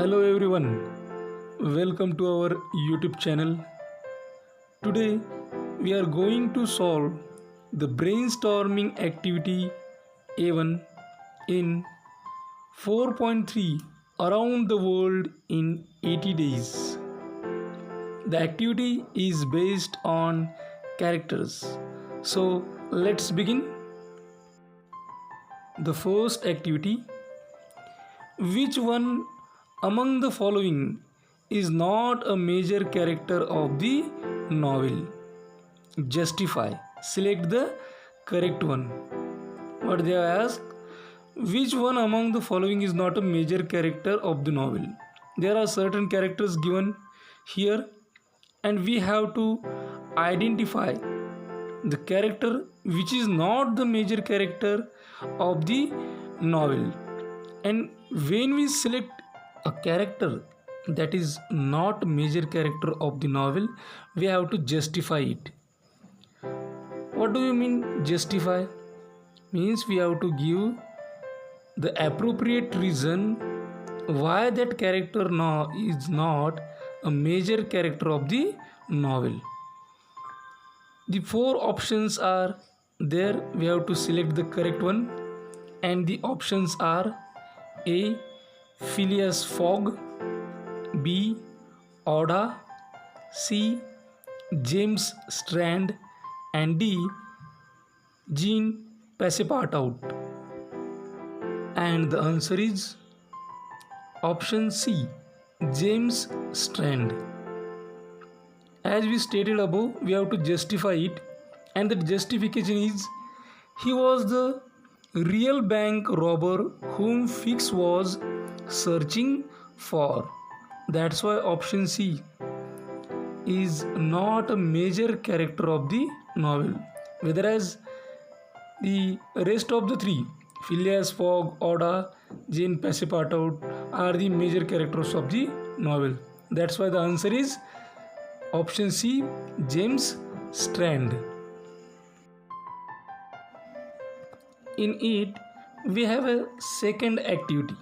Hello everyone, welcome to our YouTube channel. Today we are going to solve the brainstorming activity A1 in 4.3 around the world in 80 days. The activity is based on characters. So let's begin. The first activity: which one among the following is not a major character of the novel? Justify. Select the correct one. What they have asked: which one among the following is not a major character of the novel? There are certain characters given here, and we have to identify the character which is not the major character of the novel. And when we select a character that is not a major character of the novel, we have to justify it. What do you mean justify? Means we have to give the appropriate reason why that character is not a major character of the novel. The four options are there. We have to select the correct one, and the options are: A. Phileas Fogg, B. Oda, C. James Strand, and D. Jean Passepartout. And the answer is option C, James Strand. As we stated above, we have to justify it, and the justification is: he was the real bank robber whom Fix was searching for. That's why option C is not a major character of the novel, whereas the rest of the three, Phileas Fogg, Oda, Jane Passepartout, are the major characters of the novel. That's why the answer is option C, James Strand. In it, we have a second activity,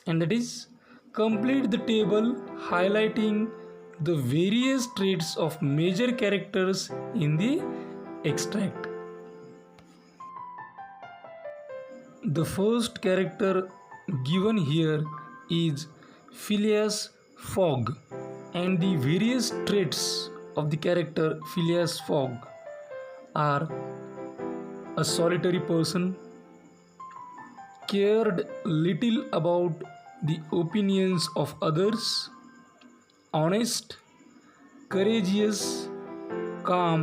and that is complete the table highlighting the various traits of major characters in the extract. The first character given here is Phileas Fogg, and the various traits of the character Phileas Fogg are: a solitary person, cared little about the opinions of others, honest, courageous, calm,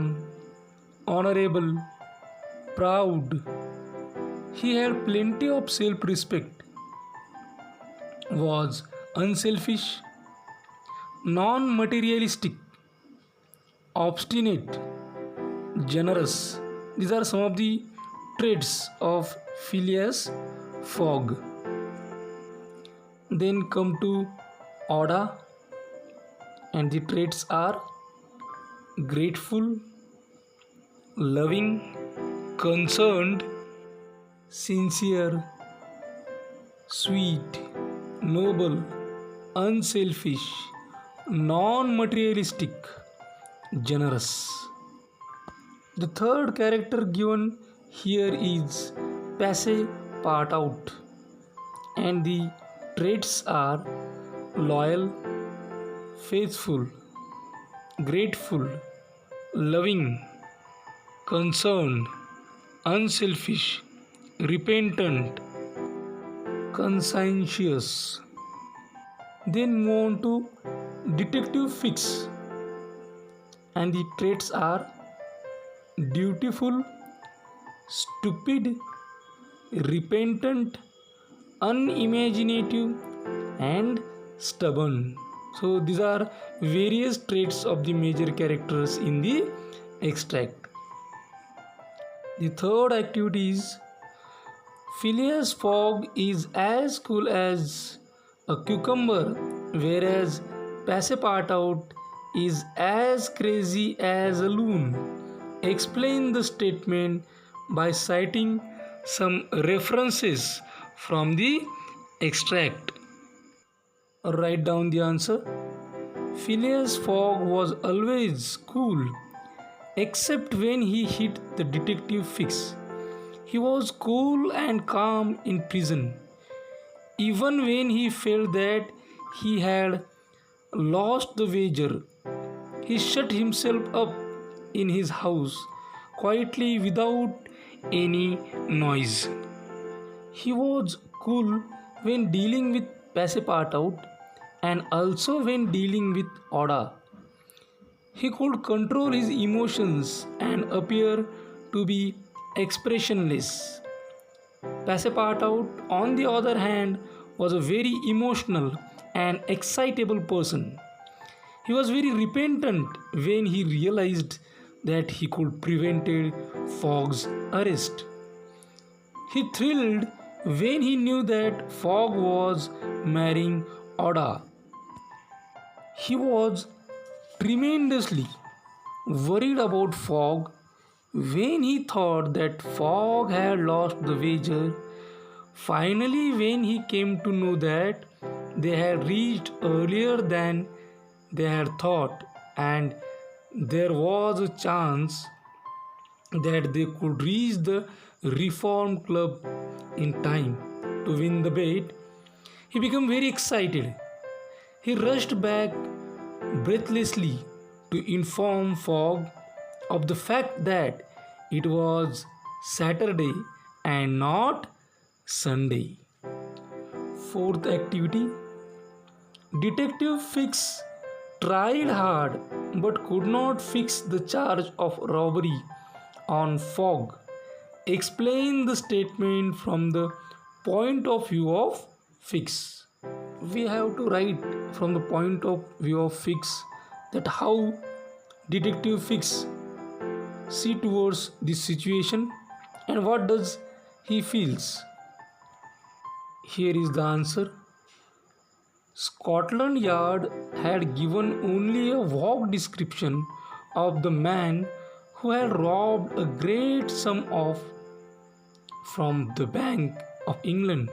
honorable, proud. He had plenty of self-respect, was unselfish, non-materialistic, obstinate, generous. These are some of the traits of Phileas Fogg. Then come to Oda, and the traits are grateful, loving, concerned, sincere, sweet, noble, unselfish, non-materialistic, generous. The third character given here is Passepartout, and the traits are loyal, faithful, grateful, loving, concerned, unselfish, repentant, conscientious. Then move on to Detective Fix, and the traits are dutiful, stupid, repentant, unimaginative, and stubborn. So these are various traits of the major characters in the extract. The third activity is: Phileas Fogg is as cool as a cucumber, whereas Passepartout is as crazy as a loon. Explain the statement by citing some references from the extract. Write down the answer. Phileas Fogg was always cool, except when he hit the detective fix. He was cool and calm in prison. Even when he felt that he had lost the wager, he shut himself up in his house quietly without any noise. He was cool when dealing with Passepartout and also when dealing with Oda. He could control his emotions and appear to be expressionless. Passepartout, on the other hand, was a very emotional and excitable person. He was very repentant when he realized that he could prevented Fogg's arrest. He thrilled when he knew that Fogg was marrying Oda. He was tremendously worried about Fogg when he thought that Fogg had lost the wager. Finally, when he came to know that they had reached earlier than they had thought, and there was a chance that they could reach the Reform Club in time to win the bet, he became very excited. He rushed back breathlessly to inform Fogg of the fact that it was Saturday and not Sunday. Fourth activity. Detective Fix tried hard but could not fix the charge of robbery on Fogg. Explain the statement from the point of view of Fix. We have to write from the point of view of Fix that how Detective Fix see towards this situation and what does he feels. Here is the answer. Scotland Yard had given only a vague description of the man who had robbed a great sum of from the Bank of England.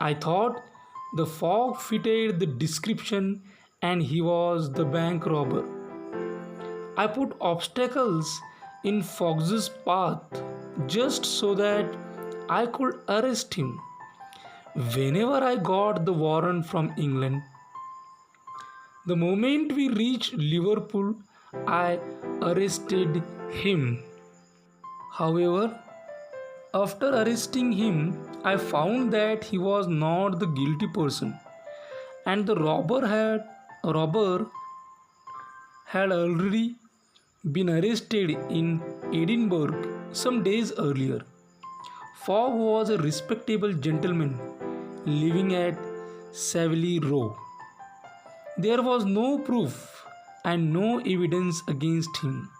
I thought the Fogg fitted the description and he was the bank robber. I put obstacles in Fogg's path just so that I could arrest him. Whenever I got the warrant from England, the moment we reached Liverpool, I arrested him. However, after arresting him, I found that he was not the guilty person, and the robber had already been arrested in Edinburgh some days earlier. Fogg was a respectable gentleman living at Savile Row. There was no proof and no evidence against him,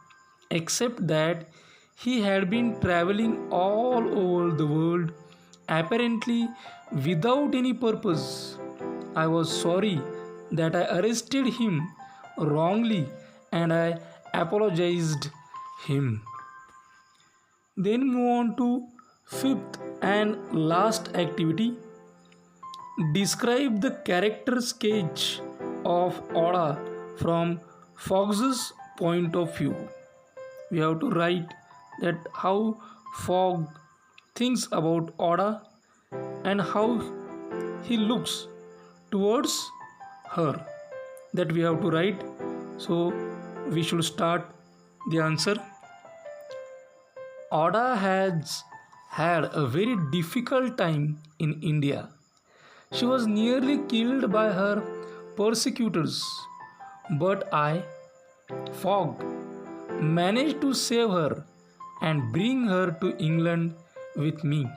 except that he had been traveling all over the world apparently without any purpose. I was sorry that I arrested him wrongly and I apologized him. Then move on to fifth and last activity. Describe the character sketch of Oda from Fogg's point of view. We have to write that how Fogg thinks about Oda and how he looks towards her. That we have to write. So we should start the answer. Oda has had a very difficult time in India. She was nearly killed by her persecutors, but I, Fogg, managed to save her and bring her to England with me.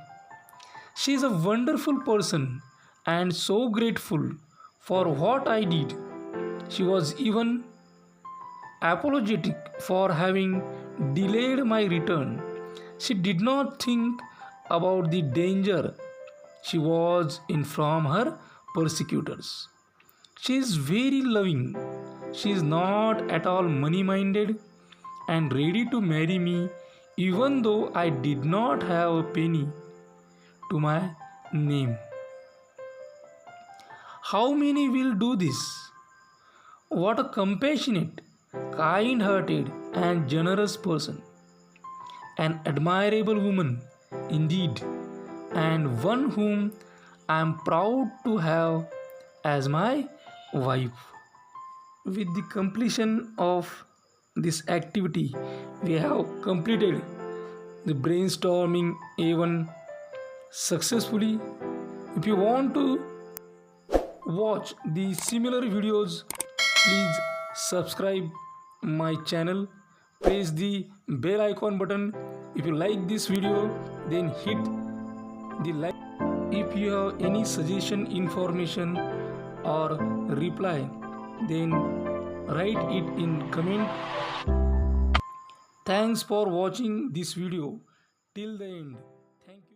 She is a wonderful person and so grateful for what I did. She was even apologetic for having delayed my return. She did not think about the danger she was in from her persecutors. She is very loving. She is not at all money minded and ready to marry me even though I did not have a penny to my name. How many will do this? What a compassionate, kind hearted, and generous person. An admirable woman, indeed, and one whom I am proud to have as my wife. With the completion of this activity, we have completed the brainstorming A1 successfully. If you want to watch the similar videos, please subscribe my channel, press the bell icon button. If you like this video, then hit the like. If you have any suggestion, information, or reply, then write it in comment. Thanks for watching this video till the end. Thank you.